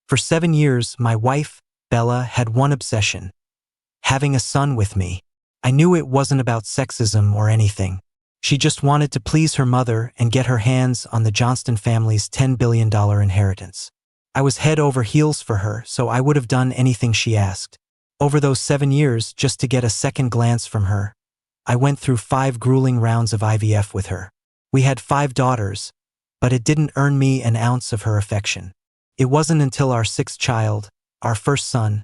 For 7 years, my wife, Bella, had one obsession: having a son with me. I knew it wasn't about sexism or anything. She just wanted to please her mother and get her hands on the Johnston family's $10 billion inheritance. I was head over heels for her, so I would have done anything she asked. Over those 7 years, just to get a second glance from her, I went through 5 grueling rounds of IVF with her. We had 5 daughters, but it didn't earn me an ounce of her affection. It wasn't until our 6th child, our first son,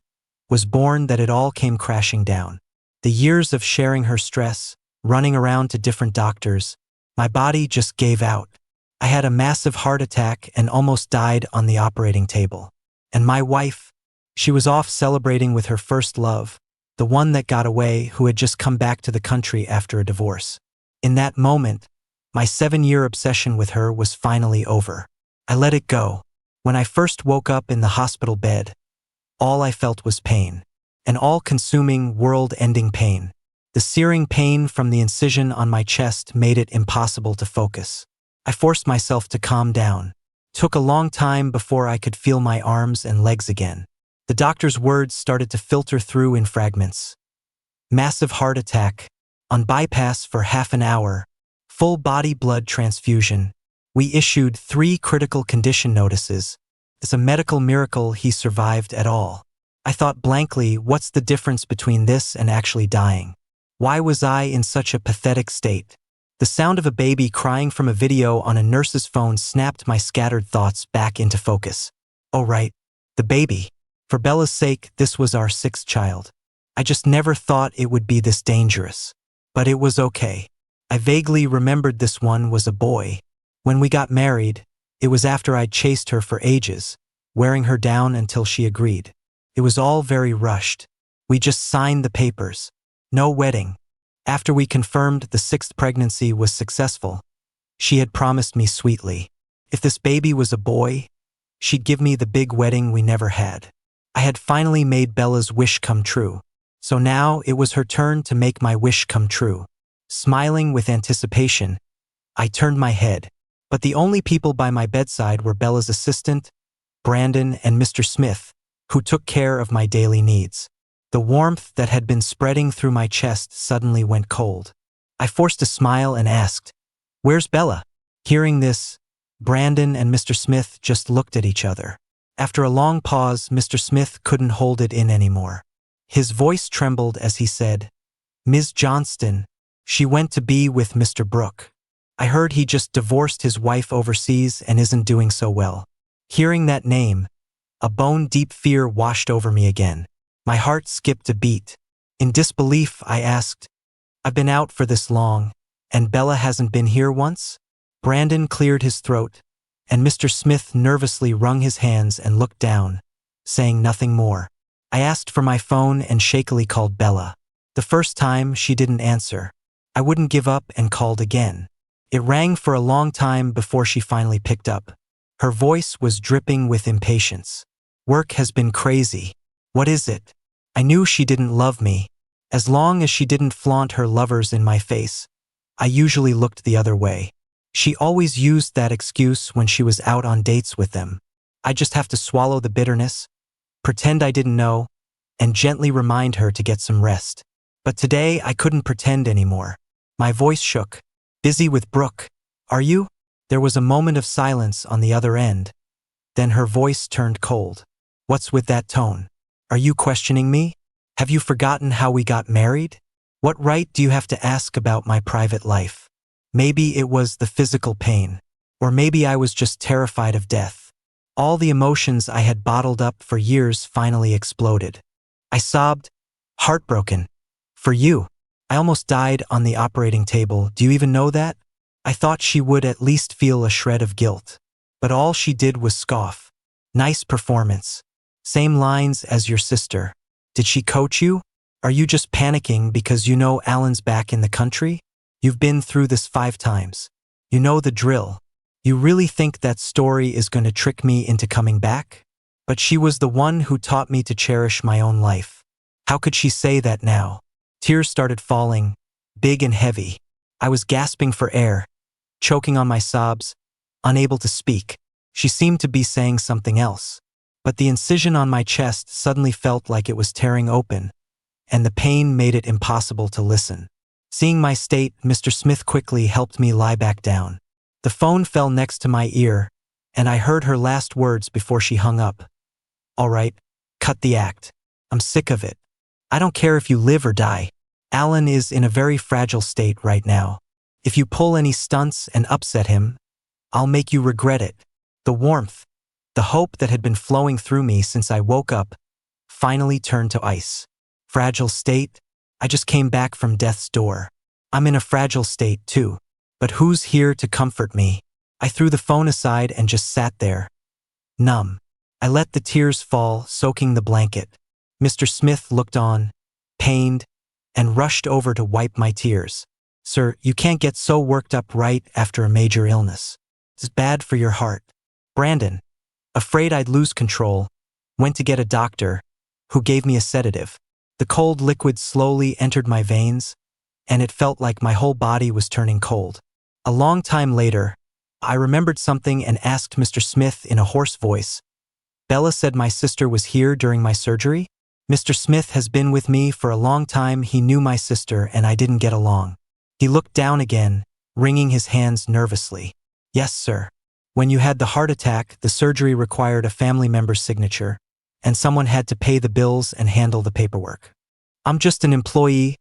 was born that it all came crashing down. The years of sharing her stress, running around to different doctors, my body just gave out. I had a massive heart attack and almost died on the operating table. And my wife, she was off celebrating with her first love, the one that got away, who had just come back to the country after a divorce. In that moment, my 7-year obsession with her was finally over. I let it go. When I first woke up in the hospital bed, all I felt was pain. An all-consuming, world-ending pain. The searing pain from the incision on my chest made it impossible to focus. I forced myself to calm down. Took a long time before I could feel my arms and legs again. The doctor's words started to filter through in fragments. Massive heart attack, on bypass for half an hour, full body blood transfusion. We issued 3 critical condition notices. It's a medical miracle he survived at all. I thought blankly, what's the difference between this and actually dying? Why was I in such a pathetic state? The sound of a baby crying from a video on a nurse's phone snapped my scattered thoughts back into focus. Oh right, the baby. For Bella's sake, this was our 6th child. I just never thought it would be this dangerous. But it was okay. I vaguely remembered this one was a boy. When we got married, it was after I'd chased her for ages, wearing her down until she agreed. It was all very rushed. We just signed the papers. No wedding. After we confirmed the 6th pregnancy was successful, she had promised me sweetly, if this baby was a boy, she'd give me the big wedding we never had. I had finally made Bella's wish come true. So now it was her turn to make my wish come true. Smiling with anticipation, I turned my head. But the only people by my bedside were Bella's assistant, Brandon, and Mr. Smith, who took care of my daily needs. The warmth that had been spreading through my chest suddenly went cold. I forced a smile and asked, "Where's Bella?" Hearing this, Brandon and Mr. Smith just looked at each other. After a long pause, Mr. Smith couldn't hold it in anymore. His voice trembled as he said, "Ms. Johnston, she went to be with Mr. Brooke. I heard he just divorced his wife overseas and isn't doing so well." Hearing that name, a bone-deep fear washed over me again. My heart skipped a beat. In disbelief, I asked, "I've been out for this long, and Bella hasn't been here once?" Brandon cleared his throat, and Mr. Smith nervously wrung his hands and looked down, saying nothing more. I asked for my phone and shakily called Bella. The first time, she didn't answer. I wouldn't give up and called again. It rang for a long time before she finally picked up. Her voice was dripping with impatience. "Work has been crazy. What is it?" I knew she didn't love me. As long as she didn't flaunt her lovers in my face, I usually looked the other way. She always used that excuse when she was out on dates with them. I just have to swallow the bitterness, pretend I didn't know, and gently remind her to get some rest. But today I couldn't pretend anymore. My voice shook. "Busy with Brooke, are you?" There was a moment of silence on the other end. Then her voice turned cold. "What's with that tone? Are you questioning me? Have you forgotten how we got married? What right do you have to ask about my private life?" Maybe it was the physical pain, or maybe I was just terrified of death. All the emotions I had bottled up for years finally exploded. I sobbed, heartbroken. "For you. I almost died on the operating table. Do you even know that?" I thought she would at least feel a shred of guilt. But all she did was scoff. "Nice performance. Same lines as your sister. Did she coach you? Are you just panicking because you know Alan's back in the country? You've been through this 5 times. You know the drill. You really think that story is going to trick me into coming back?" But she was the one who taught me to cherish my own life. How could she say that now? Tears started falling, big and heavy. I was gasping for air, choking on my sobs, unable to speak. She seemed to be saying something else. but the incision on my chest suddenly felt like it was tearing open, and the pain made it impossible to listen. Seeing my state, Mr. Smith quickly helped me lie back down. The phone fell next to my ear, and I heard her last words before she hung up. "All right, cut the act. I'm sick of it. I don't care if you live or die. Alan is in a very fragile state right now. If you pull any stunts and upset him, I'll make you regret it." The warmth, the hope that had been flowing through me since I woke up, finally turned to ice. Fragile state? I just came back from death's door. I'm in a fragile state too. But who's here to comfort me? I threw the phone aside and just sat there, numb. I let the tears fall, soaking the blanket. Mr. Smith looked on, pained, and rushed over to wipe my tears. "Sir, you can't get so worked up right after a major illness. It's bad for your heart." Brandon, afraid I'd lose control, went to get a doctor, who gave me a sedative. The cold liquid slowly entered my veins, and it felt like my whole body was turning cold. A long time later, I remembered something and asked Mr. Smith in a hoarse voice, "Bella said my sister was here during my surgery?" Mr. Smith has been with me for a long time. He knew my sister and I didn't get along. He looked down again, wringing his hands nervously. "Yes, sir. When you had the heart attack, the surgery required a family member's signature, and someone had to pay the bills and handle the paperwork. I'm just an employee.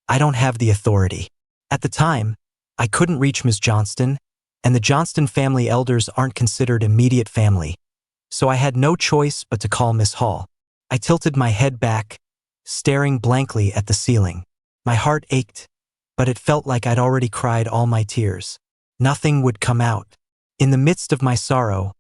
I don't have the authority. At the time, I couldn't reach Ms. Johnston, and the Johnston family elders aren't considered immediate family, so I had no choice but to call Miss Hall." I tilted my head back, staring blankly at the ceiling. My heart ached, but it felt like I'd already cried all my tears. Nothing would come out. In the midst of my sorrow,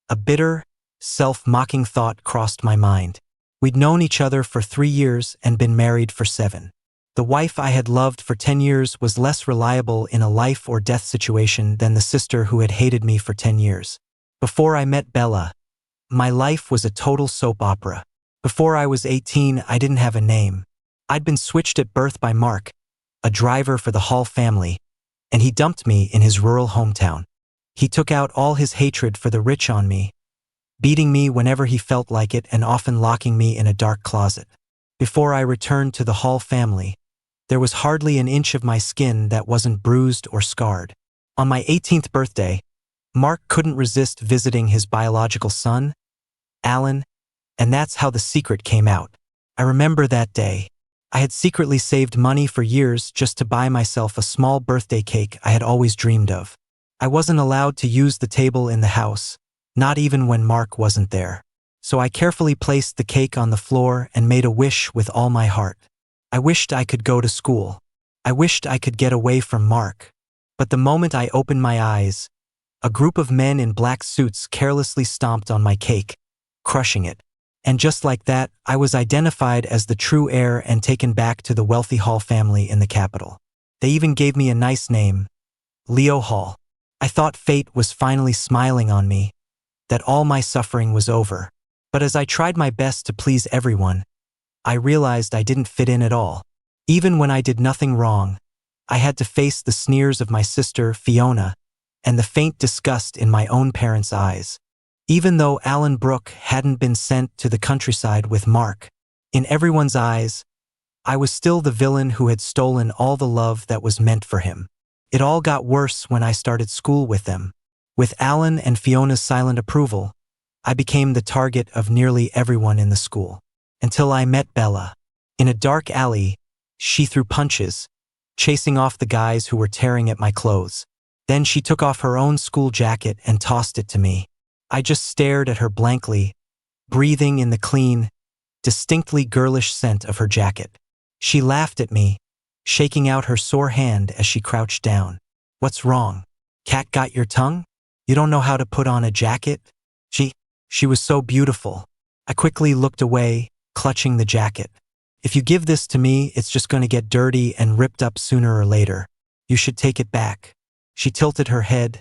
a bitter, self-mocking thought crossed my mind. We'd known each other for 3 years and been married for 7. The wife I had loved for 10 years was less reliable in a life or death situation than the sister who had hated me for 10 years. Before I met Bella, my life was a total soap opera. Before I was 18, I didn't have a name. I'd been switched at birth by Mark, a driver for the Hall family, and he dumped me in his rural hometown. He took out all his hatred for the rich on me, beating me whenever he felt like it and often locking me in a dark closet. Before I returned to the Hall family, there was hardly an inch of my skin that wasn't bruised or scarred. On my 18th birthday, Mark couldn't resist visiting his biological son, Alan, and that's how the secret came out. I remember that day. I had secretly saved money for years just to buy myself a small birthday cake I had always dreamed of. I wasn't allowed to use the table in the house, not even when Mark wasn't there. So I carefully placed the cake on the floor and made a wish with all my heart. I wished I could go to school. I wished I could get away from Mark. But the moment I opened my eyes, a group of men in black suits carelessly stomped on my cake, crushing it. And just like that, I was identified as the true heir and taken back to the wealthy Hall family in the capital. They even gave me a nice name, Leo Hall. I thought fate was finally smiling on me, that all my suffering was over. But as I tried my best to please everyone, I realized I didn't fit in at all. Even when I did nothing wrong, I had to face the sneers of my sister, Fiona, and the faint disgust in my own parents' eyes. Even though Alan Brooke hadn't been sent to the countryside with Mark, in everyone's eyes, I was still the villain who had stolen all the love that was meant for him. It all got worse when I started school with them. With Alan and Fiona's silent approval, I became the target of nearly everyone in the school. Until I met Bella. In a dark alley, she threw punches, chasing off the guys who were tearing at my clothes. Then she took off her own school jacket and tossed it to me. I just stared at her blankly, breathing in the clean, distinctly girlish scent of her jacket. She laughed at me, shaking out her sore hand as she crouched down. "What's wrong? Cat got your tongue? You don't know how to put on a jacket?" She was so beautiful. I quickly looked away, clutching the jacket. "If you give this to me, it's just going to get dirty and ripped up sooner or later. You should take it back." She tilted her head,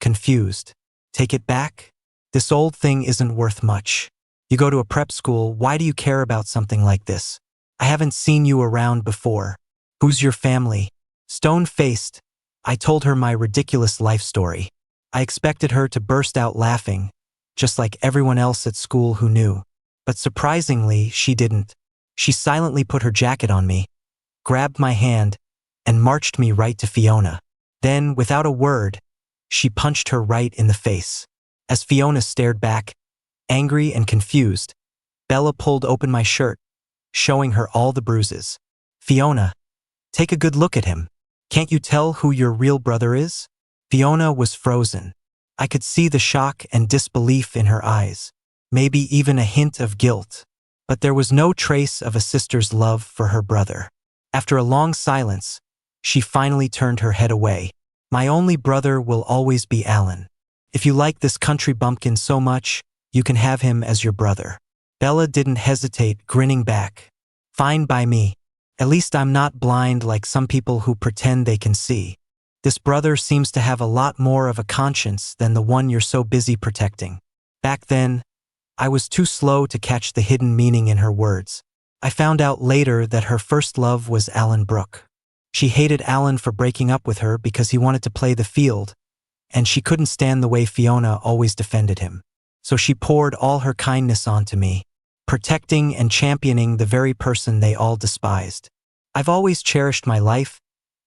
confused. "Take it back? This old thing isn't worth much. You go to a prep school, why do you care about something like this? I haven't seen you around before. Who's your family?" Stone-faced, I told her my ridiculous life story. I expected her to burst out laughing, just like everyone else at school who knew. But surprisingly, she didn't. She silently put her jacket on me, grabbed my hand, and marched me right to Fiona. Then, without a word, she punched her right in the face. As Fiona stared back, angry and confused, Bella pulled open my shirt, showing her all the bruises. "Fiona, take a good look at him. Can't you tell who your real brother is?" Fiona was frozen. I could see the shock and disbelief in her eyes, maybe even a hint of guilt. But there was no trace of a sister's love for her brother. After a long silence, she finally turned her head away. "My only brother will always be Alan. If you like this country bumpkin so much, you can have him as your brother." Bella didn't hesitate, grinning back. "Fine by me. At least I'm not blind like some people who pretend they can see. This brother seems to have a lot more of a conscience than the one you're so busy protecting." Back then, I was too slow to catch the hidden meaning in her words. I found out later that her first love was Alan Brooke. She hated Alan for breaking up with her because he wanted to play the field, and she couldn't stand the way Fiona always defended him. So she poured all her kindness onto me, protecting and championing the very person they all despised. I've always cherished my life,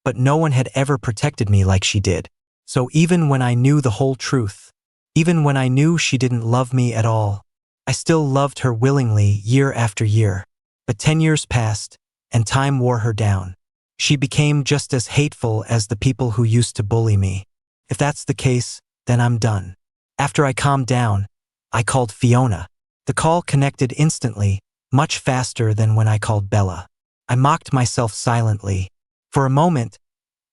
but no one had ever protected me like she did. So even when I knew the whole truth, even when I knew she didn't love me at all, I still loved her willingly year after year. But 10 years passed, and time wore her down. She became just as hateful as the people who used to bully me. If that's the case, then I'm done. After I calmed down, I called Fiona. The call connected instantly, much faster than when I called Bella. I mocked myself silently. For a moment,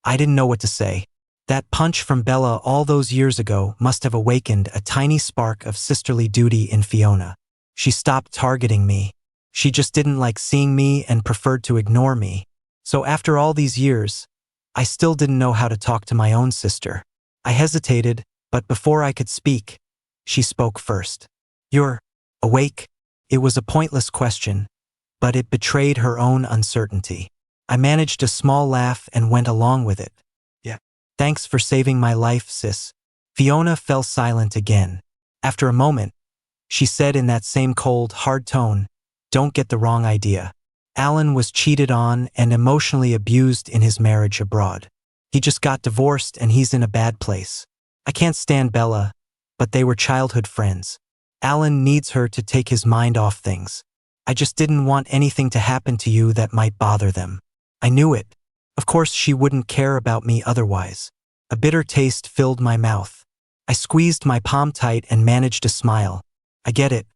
I didn't know what to say. That punch from Bella all those years ago must have awakened a tiny spark of sisterly duty in Fiona. She stopped targeting me. She just didn't like seeing me and preferred to ignore me. So after all these years, I still didn't know how to talk to my own sister. I hesitated, but before I could speak, she spoke first. "You're awake?" It was a pointless question, but it betrayed her own uncertainty. I managed a small laugh and went along with it. "Yeah. Thanks for saving my life, sis." Fiona fell silent again. After a moment, she said in that same cold, hard tone, "Don't get the wrong idea. Alan was cheated on and emotionally abused in his marriage abroad. He just got divorced and he's in a bad place. I can't stand Bella, but they were childhood friends. Alan needs her to take his mind off things. I just didn't want anything to happen to you that might bother them." I knew it. Of course she wouldn't care about me otherwise. A bitter taste filled my mouth. I squeezed my palm tight and managed a smile. "I get it.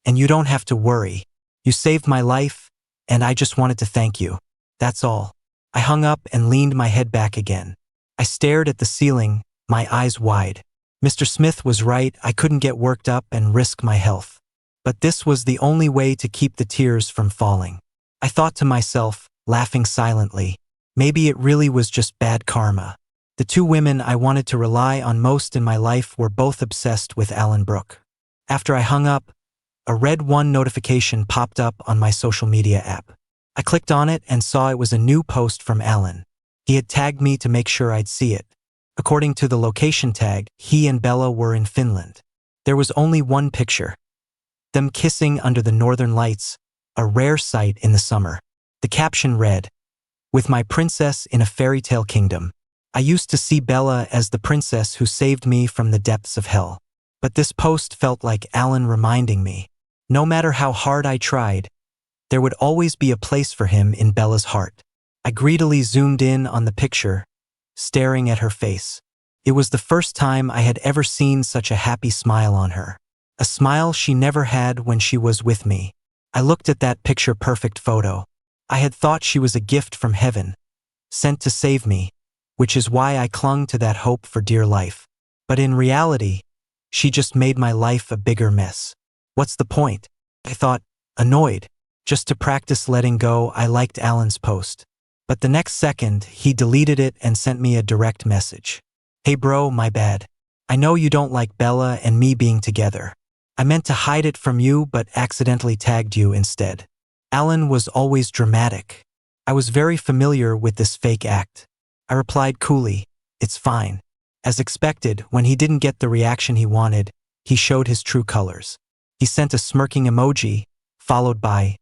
And you don't have to worry. You saved my life, and I just wanted to thank you. That's all." I hung up and leaned my head back again. I stared at the ceiling, my eyes wide. Mr. Smith was right, I couldn't get worked up and risk my health. But this was the only way to keep the tears from falling. I thought to myself, laughing silently, maybe it really was just bad karma. The two women I wanted to rely on most in my life were both obsessed with Alan Brooke. After I hung up, a red 1 notification popped up on my social media app. I clicked on it and saw it was a new post from Alan. He had tagged me to make sure I'd see it. According to the location tag, he and Bella were in Finland. There was only one picture. Them kissing under the northern lights, a rare sight in the summer. The caption read, "With my princess in a fairy tale kingdom." I used to see Bella as the princess who saved me from the depths of hell. But this post felt like Alan reminding me, no matter how hard I tried, there would always be a place for him in Bella's heart. I greedily zoomed in on the picture, staring at her face. It was the first time I had ever seen such a happy smile on her. A smile she never had when she was with me. I looked at that picture-perfect photo. I had thought she was a gift from heaven, sent to save me, which is why I clung to that hope for dear life. But in reality, she just made my life a bigger mess. What's the point? I thought, annoyed. Just to practice letting go, I liked Alan's post. But the next second, he deleted it and sent me a direct message. "Hey bro, my bad. I know you don't like Bella and me being together. I meant to hide it from you but accidentally tagged you instead." Alan was always dramatic. I was very familiar with this fake act. I replied coolly, "It's fine." As expected, when he didn't get the reaction he wanted, he showed his true colors. He sent a smirking emoji, followed by,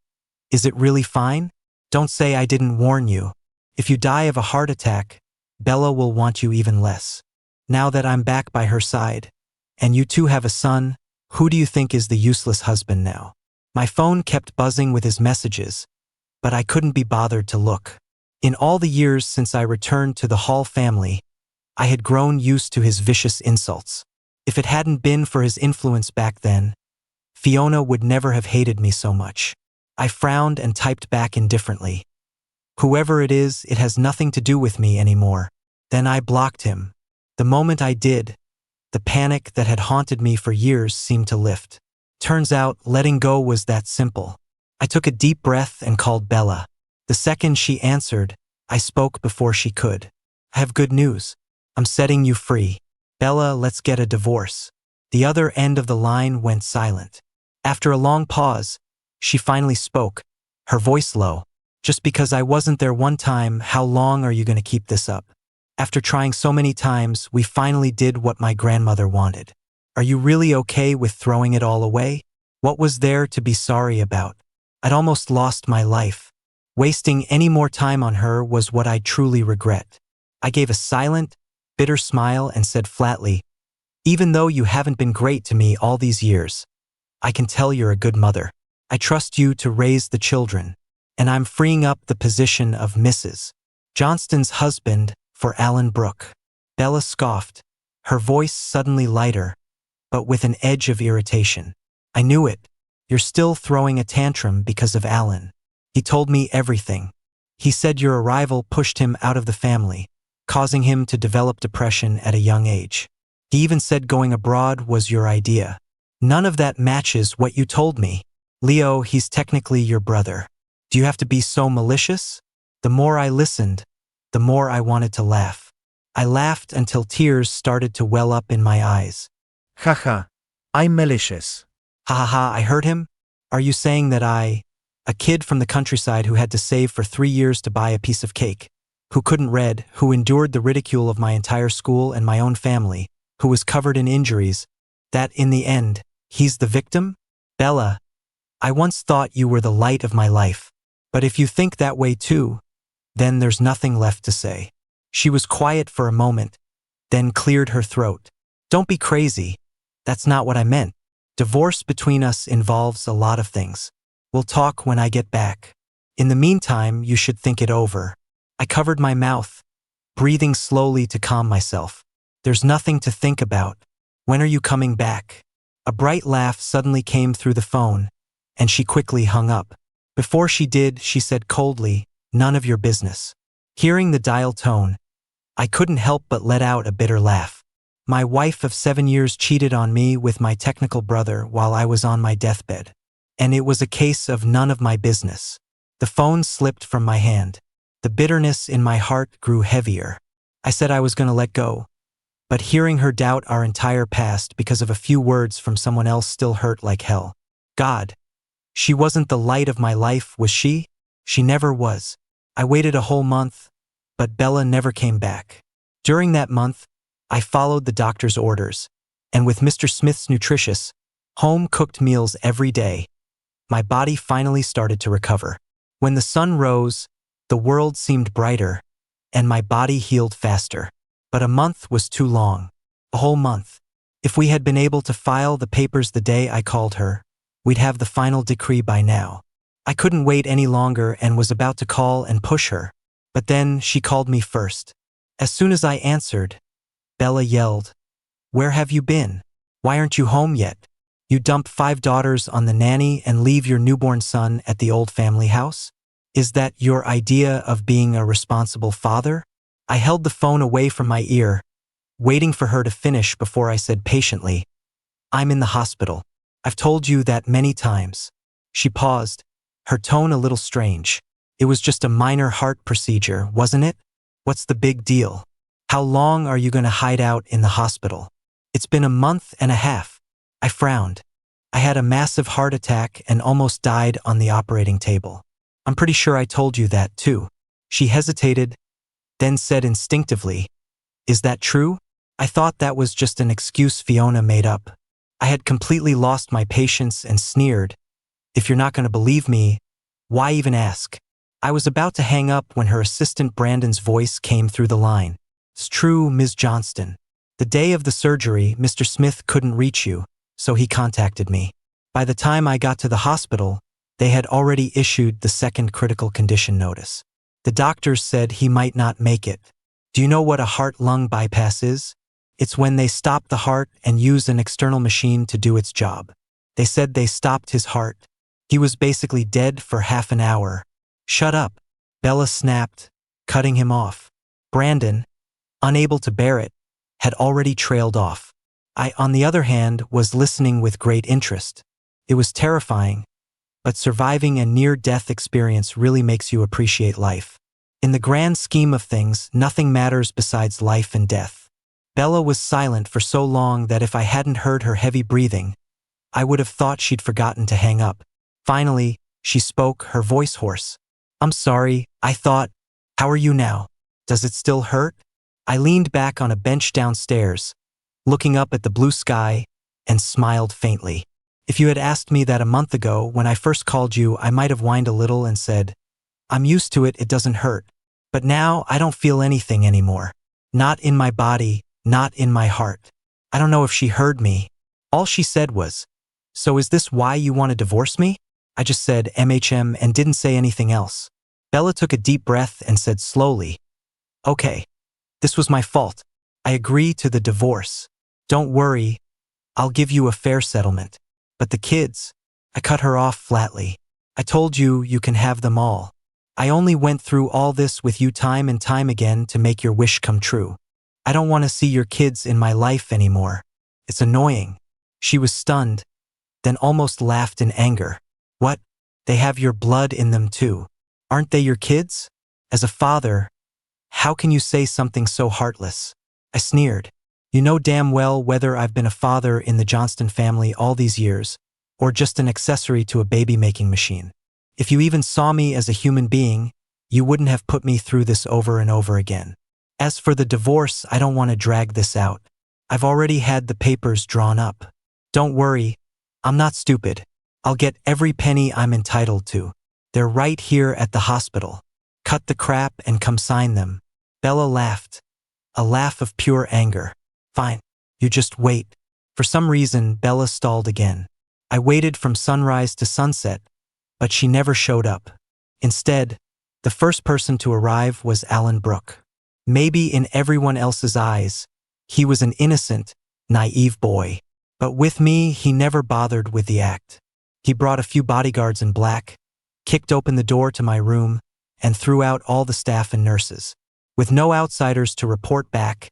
"Is it really fine? Don't say I didn't warn you. If you die of a heart attack, Bella will want you even less." Now that I'm back by her side, and you two have a son, who do you think is the useless husband now? My phone kept buzzing with his messages, but I couldn't be bothered to look. In all the years since I returned to the Hall family, I had grown used to his vicious insults. If it hadn't been for his influence back then, Fiona would never have hated me so much. I frowned and typed back indifferently. "Whoever it is, it has nothing to do with me anymore." Then I blocked him. The moment I did, the panic that had haunted me for years seemed to lift. Turns out, letting go was that simple. I took a deep breath and called Bella. The second she answered, I spoke before she could. "I have good news. I'm setting you free. Bella, let's get a divorce." The other end of the line went silent. After a long pause, she finally spoke, her voice low. "Just because I wasn't there one time, how long are you going to keep this up? After trying so many times, we finally did what my grandmother wanted. Are you really okay with throwing it all away? What was there to be sorry about? I'd almost lost my life. Wasting any more time on her was what I truly regret." I gave a silent, bitter smile and said flatly, "Even though you haven't been great to me all these years, I can tell you're a good mother. I trust you to raise the children, and I'm freeing up the position of Mrs. Johnston's husband for Alan Brooke." Bella scoffed, her voice suddenly lighter, but with an edge of irritation. "I knew it. You're still throwing a tantrum because of Alan. He told me everything. He said your arrival pushed him out of the family, causing him to develop depression at a young age. He even said going abroad was your idea. None of that matches what you told me. Leo, he's technically your brother. Do you have to be so malicious?" The more I listened, the more I wanted to laugh. I laughed until tears started to well up in my eyes. Haha, I'm malicious. "Ha ha ha, I heard him? Are you saying that a kid from the countryside who had to save for 3 years to buy a piece of cake, who couldn't read, who endured the ridicule of my entire school and my own family, who was covered in injuries, that in the end, he's the victim? Bella, I once thought you were the light of my life, but if you think that way too, then there's nothing left to say." She was quiet for a moment, then cleared her throat. "Don't be crazy. That's not what I meant. Divorce between us involves a lot of things. We'll talk when I get back. In the meantime, you should think it over." I covered my mouth, breathing slowly to calm myself. "There's nothing to think about. When are you coming back?" A bright laugh suddenly came through the phone, and she quickly hung up. Before she did, she said coldly, "None of your business." Hearing the dial tone, I couldn't help but let out a bitter laugh. My wife of 7 years cheated on me with my technical brother while I was on my deathbed. And it was a case of none of my business. The phone slipped from my hand. The bitterness in my heart grew heavier. I said I was going to let go, but hearing her doubt our entire past because of a few words from someone else still hurt like hell. God, she wasn't the light of my life, was she? She never was. I waited a whole month, but Bella never came back. During that month, I followed the doctor's orders, and with Mr. Smith's nutritious, home-cooked meals every day, my body finally started to recover. When the sun rose, the world seemed brighter, and my body healed faster. But a month was too long. A whole month. If we had been able to file the papers the day I called her, we'd have the final decree by now. I couldn't wait any longer and was about to call and push her. But then she called me first. As soon as I answered, Bella yelled, "Where have you been? Why aren't you home yet? You dump 5 daughters on the nanny and leave your newborn son at the old family house? Is that your idea of being a responsible father?" I held the phone away from my ear, waiting for her to finish before I said patiently, "I'm in the hospital. I've told you that many times." She paused, her tone a little strange. "It was just a minor heart procedure, wasn't it? What's the big deal? How long are you going to hide out in the hospital?" "It's been a month and a half." I frowned. I had a massive heart attack and almost died on the operating table. "I'm pretty sure I told you that too." She hesitated, then said instinctively, "Is that true? I thought that was just an excuse Fiona made up." I had completely lost my patience and sneered, "If you're not going to believe me, why even ask?" I was about to hang up when her assistant Brandon's voice came through the line. "It's true, Ms. Johnston. The day of the surgery, Mr. Smith couldn't reach you, so he contacted me. By the time I got to the hospital, they had already issued the second critical condition notice. The doctors said he might not make it. Do you know what a heart-lung bypass is? It's when they stop the heart and use an external machine to do its job. They said they stopped his heart. He was basically dead for half an hour." "Shut up," Bella snapped, cutting him off. Brandon, unable to bear it, had already trailed off. I, on the other hand, was listening with great interest. It was terrifying, but surviving a near-death experience really makes you appreciate life. In the grand scheme of things, nothing matters besides life and death. Bella was silent for so long that if I hadn't heard her heavy breathing, I would have thought she'd forgotten to hang up. Finally, she spoke, her voice hoarse. "I'm sorry, I thought, how are you now? Does it still hurt?" I leaned back on a bench downstairs, looking up at the blue sky, and smiled faintly. If you had asked me that a month ago when I first called you, I might have whined a little and said, "I'm used to it, it doesn't hurt." But now I don't feel anything anymore. Not in my body, not in my heart. I don't know if she heard me. All she said was, "So is this why you want to divorce me?" I just said MHM and didn't say anything else. Bella took a deep breath and said slowly, "Okay, this was my fault. I agree to the divorce. Don't worry, I'll give you a fair settlement. But the kids," I cut her off flatly. "I told you you can have them all. I only went through all this with you time and time again to make your wish come true. I don't want to see your kids in my life anymore. It's annoying." She was stunned, then almost laughed in anger. "What? They have your blood in them too. Aren't they your kids? As a father, how can you say something so heartless?" I sneered. "You know damn well whether I've been a father in the Johnston family all these years, or just an accessory to a baby-making machine. If you even saw me as a human being, you wouldn't have put me through this over and over again. As for the divorce, I don't want to drag this out. I've already had the papers drawn up. Don't worry, I'm not stupid. I'll get every penny I'm entitled to. They're right here at the hospital. Cut the crap and come sign them." Bella laughed, a laugh of pure anger. "Fine, you just wait." For some reason, Bella stalled again. I waited from sunrise to sunset, but she never showed up. Instead, the first person to arrive was Alan Brooke. Maybe in everyone else's eyes, he was an innocent, naive boy. But with me, he never bothered with the act. He brought a few bodyguards in black, kicked open the door to my room, and threw out all the staff and nurses. With no outsiders to report back,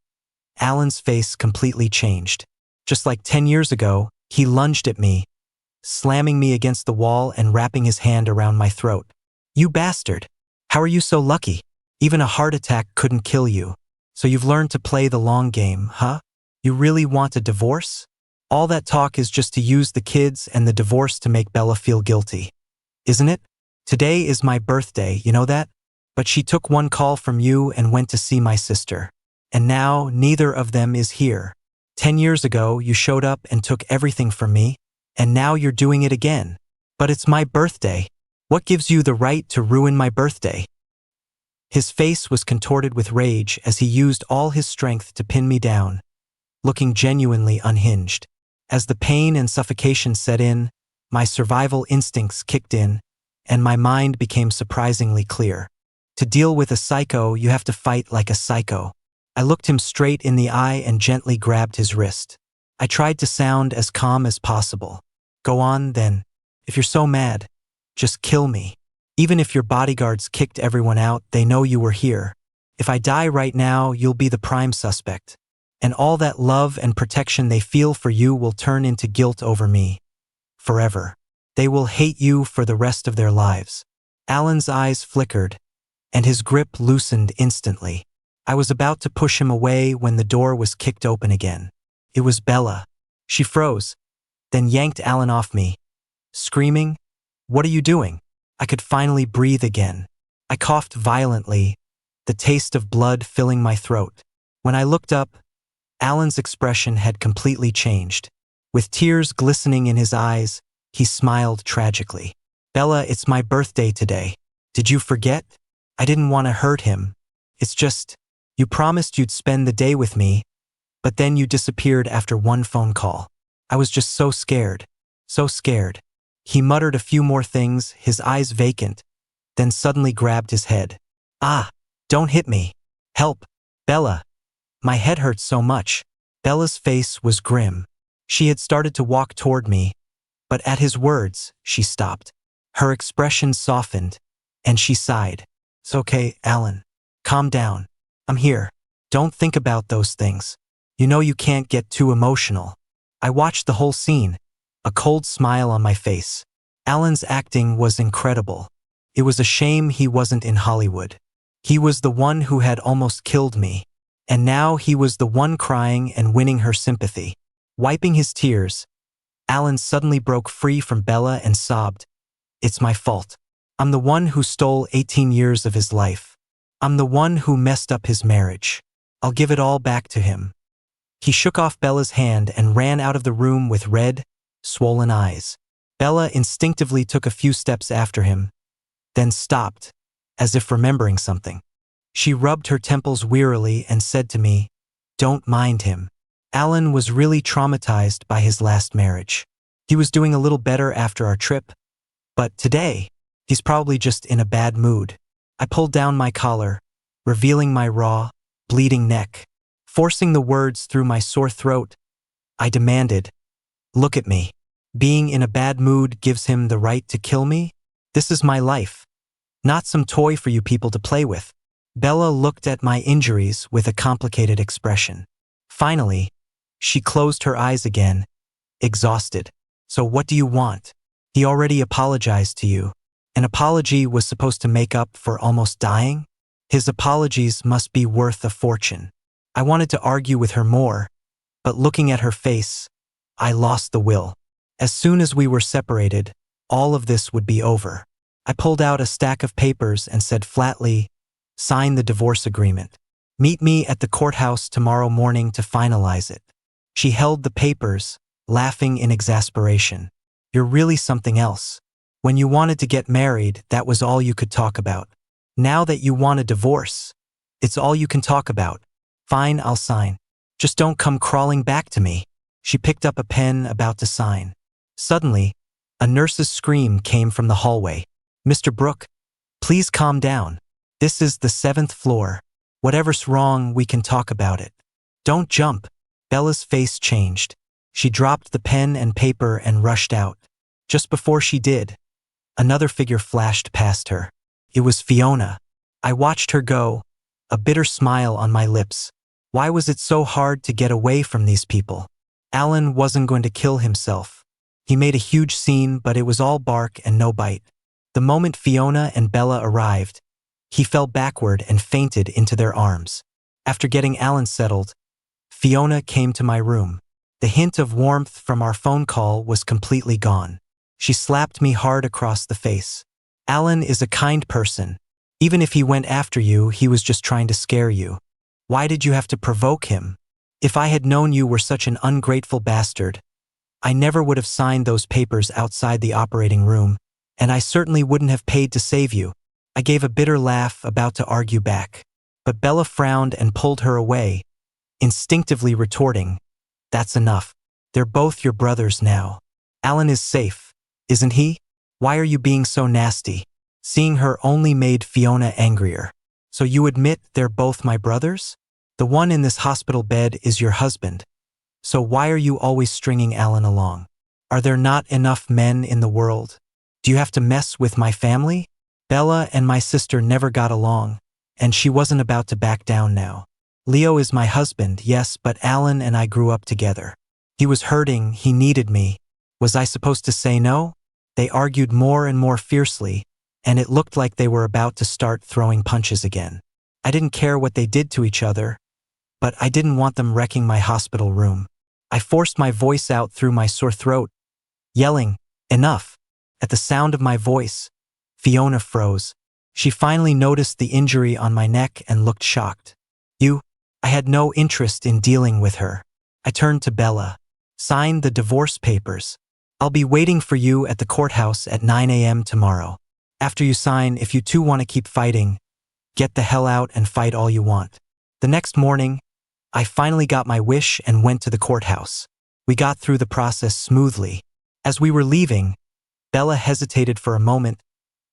Alan's face completely changed. Just like 10 years ago, he lunged at me, slamming me against the wall and wrapping his hand around my throat. "You bastard! How are you so lucky? Even a heart attack couldn't kill you. So you've learned to play the long game, huh? You really want a divorce? All that talk is just to use the kids and the divorce to make Bella feel guilty, isn't it? Today is my birthday, you know that? But she took one call from you and went to see my sister. And now neither of them is here. 10 years ago, you showed up and took everything from me, and now you're doing it again. But it's my birthday. What gives you the right to ruin my birthday?" His face was contorted with rage as he used all his strength to pin me down, looking genuinely unhinged. As the pain and suffocation set in, my survival instincts kicked in, and my mind became surprisingly clear. To deal with a psycho, you have to fight like a psycho. I looked him straight in the eye and gently grabbed his wrist. I tried to sound as calm as possible. "Go on, then. If you're so mad, just kill me. Even if your bodyguards kicked everyone out, they know you were here. If I die right now, you'll be the prime suspect. And all that love and protection they feel for you will turn into guilt over me. Forever. They will hate you for the rest of their lives." Alan's eyes flickered, and his grip loosened instantly. I was about to push him away when the door was kicked open again. It was Bella. She froze, then yanked Alan off me, screaming, "What are you doing?" I could finally breathe again. I coughed violently, the taste of blood filling my throat. When I looked up, Alan's expression had completely changed. With tears glistening in his eyes, he smiled tragically. Bella, it's my birthday today. Did you forget? I didn't want to hurt him. It's just, you promised you'd spend the day with me, but then you disappeared after one phone call. I was just so scared. So scared. He muttered a few more things, his eyes vacant, then suddenly grabbed his head. Ah, don't hit me. Help. Bella. My head hurts so much. Bella's face was grim. She had started to walk toward me, but at his words, she stopped. Her expression softened, and she sighed. It's okay, Alan. Calm down. I'm here. Don't think about those things. You know you can't get too emotional. I watched the whole scene, a cold smile on my face. Alan's acting was incredible. It was a shame he wasn't in Hollywood. He was the one who had almost killed me, and now he was the one crying and winning her sympathy. Wiping his tears, Alan suddenly broke free from Bella and sobbed. It's my fault. I'm the one who stole 18 years of his life. I'm the one who messed up his marriage. I'll give it all back to him. He shook off Bella's hand and ran out of the room with red, swollen eyes. Bella instinctively took a few steps after him, then stopped, as if remembering something. She rubbed her temples wearily and said to me, "Don't mind him. Alan was really traumatized by his last marriage. He was doing a little better after our trip, but today, he's probably just in a bad mood." I pulled down my collar, revealing my raw, bleeding neck. Forcing the words through my sore throat, I demanded, "Look at me. Being in a bad mood gives him the right to kill me? This is my life, not some toy for you people to play with." Bella looked at my injuries with a complicated expression. Finally, she closed her eyes again, exhausted. "So what do you want? He already apologized to you. An apology was supposed to make up for almost dying? His apologies must be worth a fortune." I wanted to argue with her more, but looking at her face, I lost the will. As soon as we were separated, all of this would be over. I pulled out a stack of papers and said flatly, "Sign the divorce agreement. Meet me at the courthouse tomorrow morning to finalize it." She held the papers, laughing in exasperation. "You're really something else. When you wanted to get married, that was all you could talk about. Now that you want a divorce, it's all you can talk about. Fine, I'll sign. Just don't come crawling back to me." She picked up a pen about to sign. Suddenly, a nurse's scream came from the hallway. "Mr. Brooke, please calm down. This is the 7th floor. Whatever's wrong, we can talk about it. Don't jump." Bella's face changed. She dropped the pen and paper and rushed out. Just before she did, another figure flashed past her. It was Fiona. I watched her go, a bitter smile on my lips. Why was it so hard to get away from these people? Alan wasn't going to kill himself. He made a huge scene, but it was all bark and no bite. The moment Fiona and Bella arrived, he fell backward and fainted into their arms. After getting Alan settled, Fiona came to my room. The hint of warmth from our phone call was completely gone. She slapped me hard across the face. "Alan is a kind person. Even if he went after you, he was just trying to scare you. Why did you have to provoke him? If I had known you were such an ungrateful bastard, I never would have signed those papers outside the operating room, and I certainly wouldn't have paid to save you." I gave a bitter laugh, about to argue back, but Bella frowned and pulled her away, instinctively retorting, "That's enough. They're both your brothers now. Alan is safe, isn't he? Why are you being so nasty?" Seeing her only made Fiona angrier. "So you admit they're both my brothers? The one in this hospital bed is your husband. So why are you always stringing Alan along? Are there not enough men in the world? Do you have to mess with my family?" Bella and my sister never got along, and she wasn't about to back down now. "Leo is my husband, yes, but Alan and I grew up together. He was hurting, he needed me. Was I supposed to say no?" They argued more and more fiercely, and it looked like they were about to start throwing punches again. I didn't care what they did to each other, but I didn't want them wrecking my hospital room. I forced my voice out through my sore throat, yelling, "Enough!" At the sound of my voice, Fiona froze. She finally noticed the injury on my neck and looked shocked. "You?" I had no interest in dealing with her. I turned to Bella. Sign the divorce papers. I'll be waiting for you at the courthouse at 9 a.m. tomorrow. After you sign, if you two want to keep fighting, get the hell out and fight all you want." The next morning, I finally got my wish and went to the courthouse. We got through the process smoothly. As we were leaving, Bella hesitated for a moment,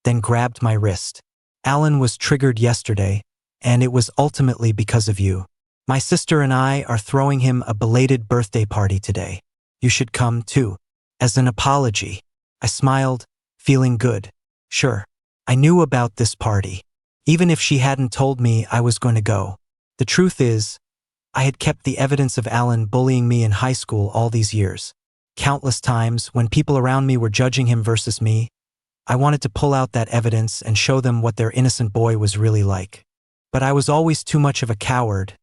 then grabbed my wrist. "Alan was triggered yesterday, and it was ultimately because of you. My sister and I are throwing him a belated birthday party today. You should come too." As an apology, I smiled, feeling good. Sure, I knew about this party, even if she hadn't told me I was going to go. The truth is, I had kept the evidence of Alan bullying me in high school all these years. Countless times, when people around me were judging him versus me, I wanted to pull out that evidence and show them what their innocent boy was really like. But I was always too much of a coward,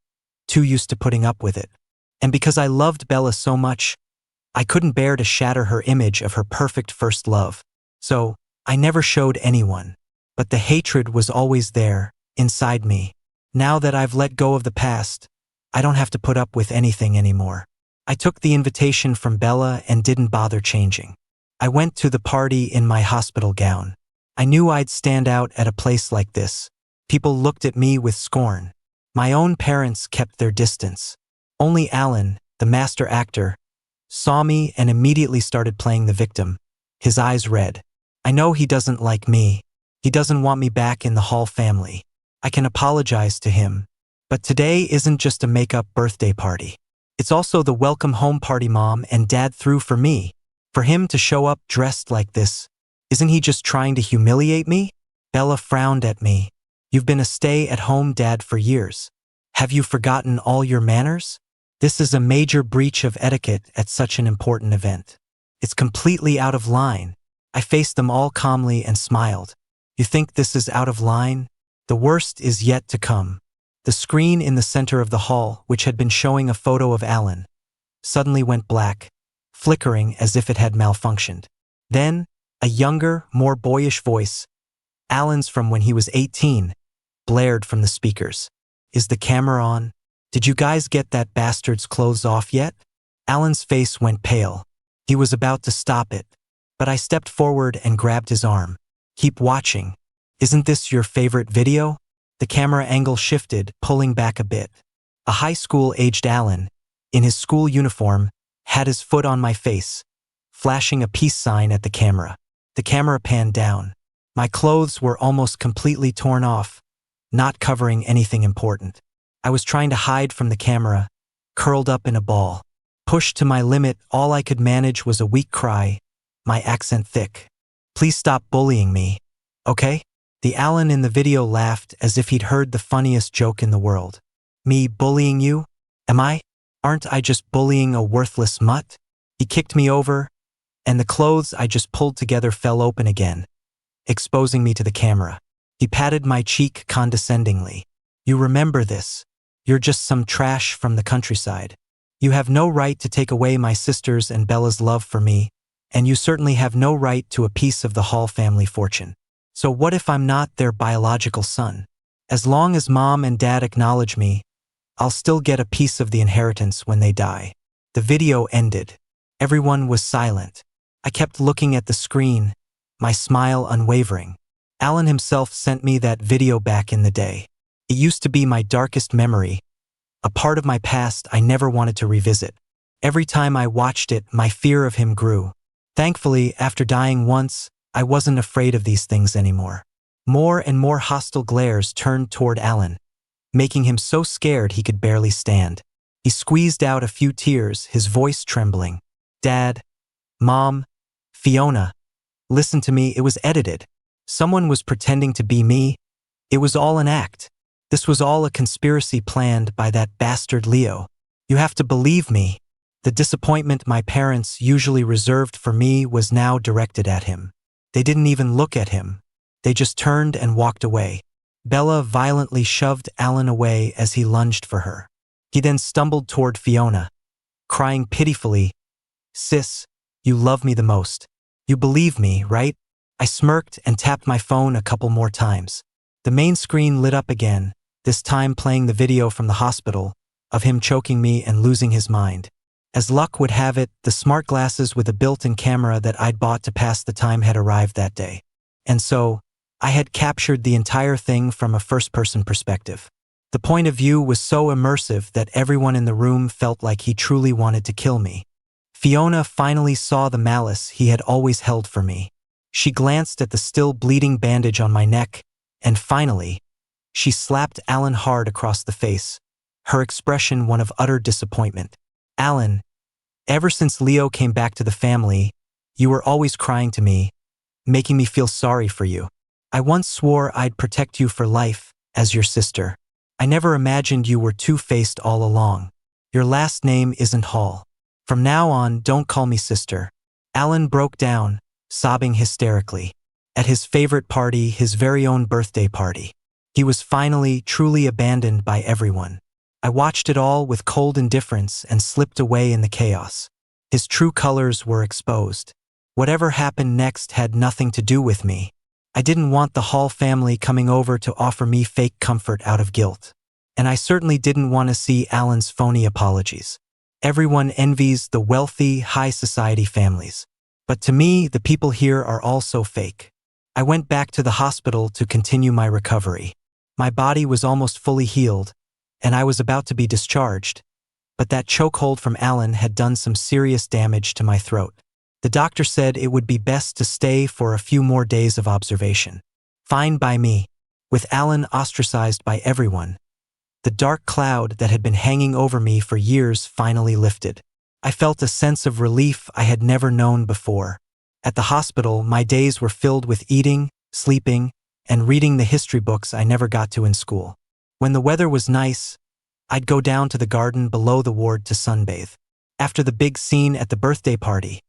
too used to putting up with it. And because I loved Bella so much, I couldn't bear to shatter her image of her perfect first love. So, I never showed anyone. But the hatred was always there, inside me. Now that I've let go of the past, I don't have to put up with anything anymore. I took the invitation from Bella and didn't bother changing. I went to the party in my hospital gown. I knew I'd stand out at a place like this. People looked at me with scorn. My own parents kept their distance. Only Alan, the master actor, saw me and immediately started playing the victim, his eyes red. I know he doesn't like me. He doesn't want me back in the Hall family. I can apologize to him. But today isn't just a make-up birthday party. It's also the welcome home party Mom and Dad threw for me. For him to show up dressed like this, isn't he just trying to humiliate me? Bella frowned at me. "You've been a stay-at-home dad for years. Have you forgotten all your manners? This is a major breach of etiquette at such an important event. It's completely out of line." I faced them all calmly and smiled. "You think this is out of line? The worst is yet to come." The screen in the center of the hall, which had been showing a photo of Alan, suddenly went black, flickering as if it had malfunctioned. Then, a younger, more boyish voice, Alan's from when he was 18, blared from the speakers. "Is the camera on? Did you guys get that bastard's clothes off yet?" Alan's face went pale. He was about to stop it, but I stepped forward and grabbed his arm. "Keep watching. Isn't this your favorite video?" The camera angle shifted, pulling back a bit. A high school-aged Alan, in his school uniform, had his foot on my face, flashing a peace sign at the camera. The camera panned down. My clothes were almost completely torn off, not covering anything important. I was trying to hide from the camera, curled up in a ball. Pushed to my limit, all I could manage was a weak cry, my accent thick. "Please stop bullying me, okay?" The Alan in the video laughed as if he'd heard the funniest joke in the world. "Me bullying you? Am I? Aren't I just bullying a worthless mutt?" He kicked me over, and the clothes I just pulled together fell open again, exposing me to the camera. He patted my cheek condescendingly. "You remember this. You're just some trash from the countryside. You have no right to take away my sister's and Bella's love for me, and you certainly have no right to a piece of the Hall family fortune. So what if I'm not their biological son? As long as Mom and Dad acknowledge me, I'll still get a piece of the inheritance when they die." The video ended. Everyone was silent. I kept looking at the screen, my smile unwavering. Alan himself sent me that video back in the day. It used to be my darkest memory, a part of my past I never wanted to revisit. Every time I watched it, my fear of him grew. Thankfully, after dying once, I wasn't afraid of these things anymore. More and more hostile glares turned toward Alan, making him so scared he could barely stand. He squeezed out a few tears, his voice trembling. "Dad, Mom, Fiona, listen to me, it was edited. Someone was pretending to be me. It was all an act. This was all a conspiracy planned by that bastard Leo. You have to believe me." The disappointment my parents usually reserved for me was now directed at him. They didn't even look at him. They just turned and walked away. Bella violently shoved Alan away as he lunged for her. He then stumbled toward Fiona, crying pitifully, "Sis, you love me the most. You believe me, right?" I smirked and tapped my phone a couple more times. The main screen lit up again, this time playing the video from the hospital, of him choking me and losing his mind. As luck would have it, the smart glasses with a built-in camera that I'd bought to pass the time had arrived that day. And so, I had captured the entire thing from a first-person perspective. The point of view was so immersive that everyone in the room felt like he truly wanted to kill me. Fiona finally saw the malice he had always held for me. She glanced at the still bleeding bandage on my neck, and finally, she slapped Alan hard across the face, her expression one of utter disappointment. Alan, ever since Leo came back to the family, you were always crying to me, making me feel sorry for you. I once swore I'd protect you for life, as your sister. I never imagined you were two-faced all along. Your last name isn't Hall. From now on, don't call me sister. Alan broke down, sobbing hysterically. At his favorite party, his very own birthday party. He was finally, truly abandoned by everyone. I watched it all with cold indifference and slipped away in the chaos. His true colors were exposed. Whatever happened next had nothing to do with me. I didn't want the Hall family coming over to offer me fake comfort out of guilt. And I certainly didn't want to see Alan's phony apologies. Everyone envies the wealthy, high society families. But to me, the people here are all so fake. I went back to the hospital to continue my recovery. My body was almost fully healed, and I was about to be discharged. But that chokehold from Alan had done some serious damage to my throat. The doctor said it would be best to stay for a few more days of observation. Fine by me. With Alan ostracized by everyone, the dark cloud that had been hanging over me for years finally lifted. I felt a sense of relief I had never known before. At the hospital, my days were filled with eating, sleeping, and reading the history books I never got to in school. When the weather was nice, I'd go down to the garden below the ward to sunbathe. After the big scene at the birthday party,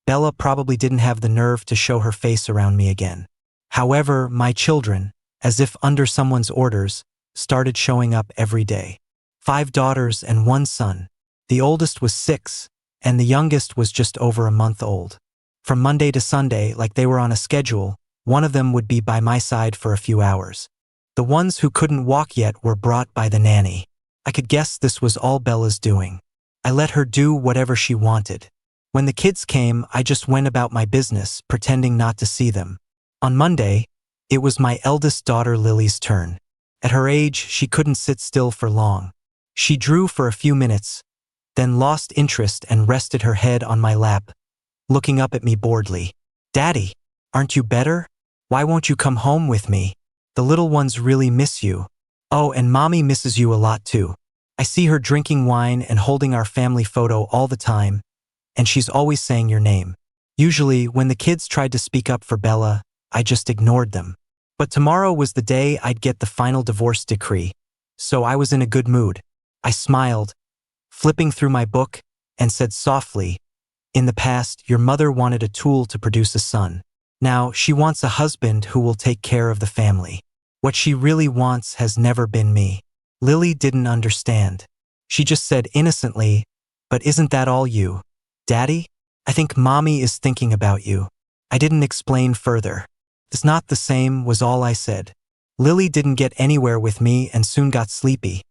Bella probably didn't have the nerve to show her face around me again. However, my children, as if under someone's orders, started showing up every day. 5 daughters and 1 son. The oldest was 6, and the youngest was just over a month old. From Monday to Sunday, like they were on a schedule, one of them would be by my side for a few hours. The ones who couldn't walk yet were brought by the nanny. I could guess this was all Bella's doing. I let her do whatever she wanted. When the kids came, I just went about my business, pretending not to see them. On Monday, it was my eldest daughter Lily's turn. At her age, she couldn't sit still for long. She drew for a few minutes, then lost interest and rested her head on my lap, looking up at me boredly. "Daddy, aren't you better? Why won't you come home with me? The little ones really miss you. Oh, and Mommy misses you a lot too. I see her drinking wine and holding our family photo all the time, and she's always saying your name." Usually, when the kids tried to speak up for Bella, I just ignored them. But tomorrow was the day I'd get the final divorce decree, so I was in a good mood. I smiled, flipping through my book, and said softly, "In the past, your mother wanted a tool to produce a son. Now, she wants a husband who will take care of the family. What she really wants has never been me." Lily didn't understand. She just said innocently, "But isn't that all you, Daddy? I think Mommy is thinking about you." I didn't explain further. "It's not the same," was all I said. Lily didn't get anywhere with me and soon got sleepy,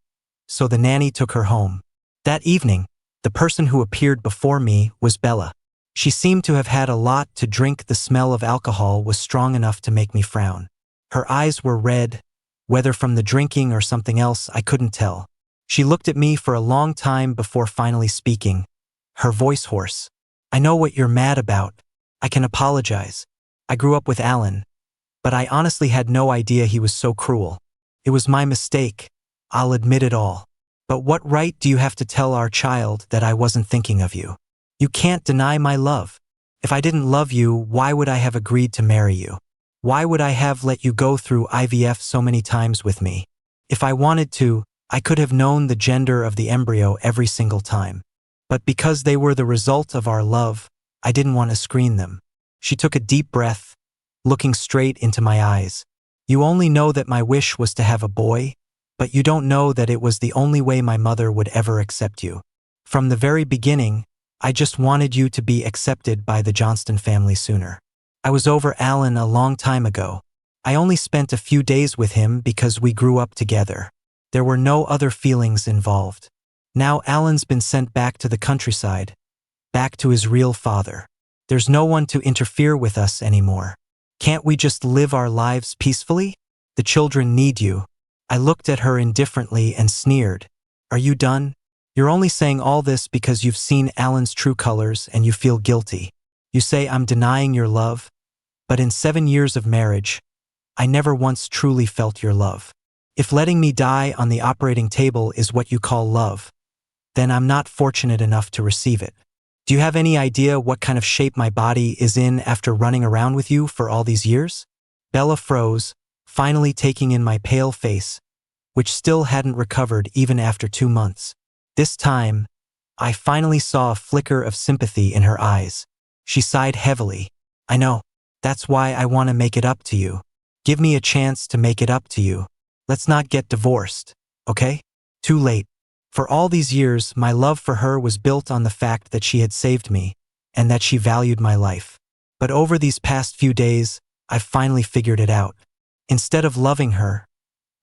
so the nanny took her home. That evening, the person who appeared before me was Bella. She seemed to have had a lot to drink. The smell of alcohol was strong enough to make me frown. Her eyes were red, whether from the drinking or something else I couldn't tell. She looked at me for a long time before finally speaking, her voice hoarse. "I know what you're mad about. I can apologize. I grew up with Alan, but I honestly had no idea he was so cruel. It was my mistake. I'll admit it all. But what right do you have to tell our child that I wasn't thinking of you? You can't deny my love. If I didn't love you, why would I have agreed to marry you? Why would I have let you go through IVF so many times with me? If I wanted to, I could have known the gender of the embryo every single time. But because they were the result of our love, I didn't want to screen them." She took a deep breath, looking straight into my eyes. "You only know that my wish was to have a boy, but you don't know that it was the only way my mother would ever accept you. From the very beginning, I just wanted you to be accepted by the Johnston family sooner. I was over Alan a long time ago. I only spent a few days with him because we grew up together. There were no other feelings involved. Now Alan's been sent back to the countryside, back to his real father. There's no one to interfere with us anymore. Can't we just live our lives peacefully? The children need you. I looked at her indifferently and sneered. Are you done? You're only saying all this because you've seen Alan's true colors and you feel guilty. You say I'm denying your love, but in 7 years of marriage, I never once truly felt your love. If letting me die on the operating table is what you call love, then I'm not fortunate enough to receive it. Do you have any idea what kind of shape my body is in after running around with you for all these years? Bella froze, finally taking in my pale face, which still hadn't recovered even after 2 months. This time, I finally saw a flicker of sympathy in her eyes. She sighed heavily. I know. That's why I want to make it up to you. Give me a chance to make it up to you. Let's not get divorced, okay? Too late. For all these years, my love for her was built on the fact that she had saved me and that she valued my life. But over these past few days, I've finally figured it out. Instead of loving her,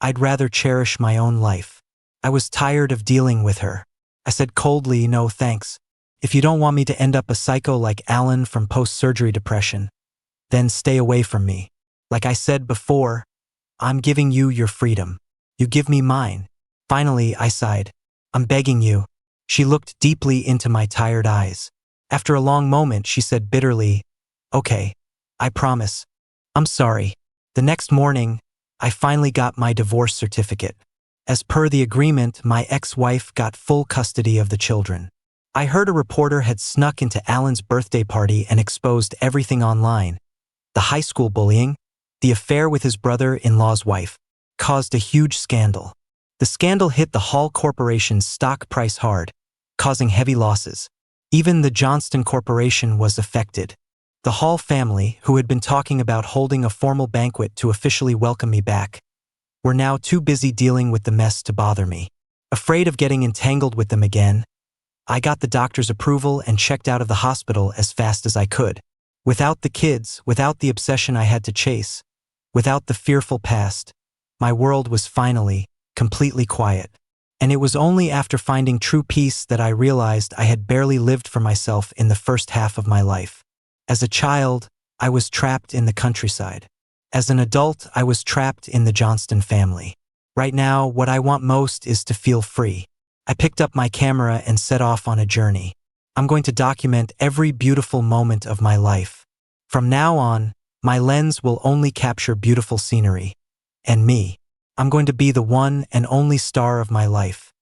I'd rather cherish my own life. I was tired of dealing with her. I said coldly, no thanks. If you don't want me to end up a psycho like Alan from post-surgery depression, then stay away from me. Like I said before, I'm giving you your freedom. You give me mine. Finally, I sighed. I'm begging you. She looked deeply into my tired eyes. After a long moment, she said bitterly, okay, I promise. I'm sorry. The next morning, I finally got my divorce certificate. As per the agreement, my ex-wife got full custody of the children. I heard a reporter had snuck into Alan's birthday party and exposed everything online. The high school bullying, the affair with his brother-in-law's wife, caused a huge scandal. The scandal hit the Hall Corporation's stock price hard, causing heavy losses. Even the Johnston Corporation was affected. The Hall family, who had been talking about holding a formal banquet to officially welcome me back, were now too busy dealing with the mess to bother me. Afraid of getting entangled with them again, I got the doctor's approval and checked out of the hospital as fast as I could. Without the kids, without the obsession I had to chase, without the fearful past, my world was finally completely quiet. And it was only after finding true peace that I realized I had barely lived for myself in the first half of my life. As a child, I was trapped in the countryside. As an adult, I was trapped in the Johnston family. Right now, what I want most is to feel free. I picked up my camera and set off on a journey. I'm going to document every beautiful moment of my life. From now on, my lens will only capture beautiful scenery. And me. I'm going to be the one and only star of my life.